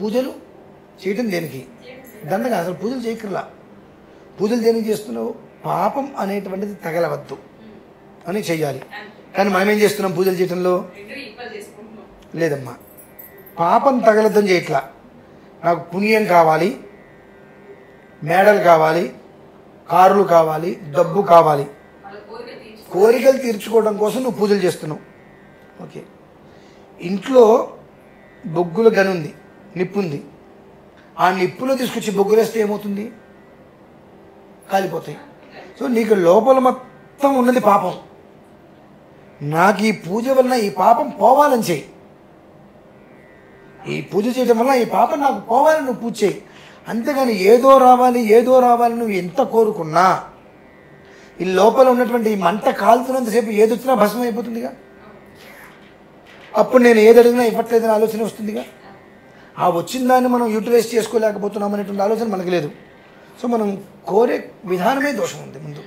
పూజలు చేయటం దేనికి? దండగా అసలు పూజలు చేయకర్లా. పూజలు దేనికి చేస్తున్నావు? పాపం అనేటువంటిది తగలవద్దు అని చెయ్యాలి. కానీ మనం ఏం చేస్తున్నాం పూజలు చేయటంలో? లేదమ్మా, పాపం తగలద్దని చేయట్లా. నాకు పుణ్యం కావాలి, మేడలు కావాలి, కార్లు కావాలి, డబ్బు కావాలి, కోరికలు తీర్చుకోవడం కోసం నువ్వు పూజలు చేస్తున్నావు. ఓకే, ఇంట్లో బొగ్గుల గని ఉంది, నిప్పు ఉంది. ఆ నిప్పులో తీసుకొచ్చి బొగ్గులేస్తే ఏమవుతుంది? కాలిపోతాయి. సో నీకు లోపల మొత్తం ఉన్నది పాపం. నాకు ఈ పూజ వలన ఈ పాపం పోవాలని చెయ్యి. ఈ పూజ చేయడం వల్ల ఈ పాపం నాకు పోవాలని నువ్వు పూజ చేయి. అంతేగాని ఏదో రావాలి ఏదో రావాలి నువ్వు ఎంత కోరుకున్నా ఈ లోపల ఉన్నటువంటి ఈ మంట కాలుతున్నంతసేపు ఏది వచ్చినా భస్మం అయిపోతుందిగా. అప్పుడు నేను ఏది అడిగినా ఇవ్వట్లేదని ఆలోచన వస్తుందిగా. ఆ వచ్చిన దాన్ని మనం యూటిలైజ్ చేసుకోలేకపోతున్నాం అనేటువంటి ఆలోచన మనకు లేదు. సో మనం కోరే విధానమే దోషం ఉంది ముందు.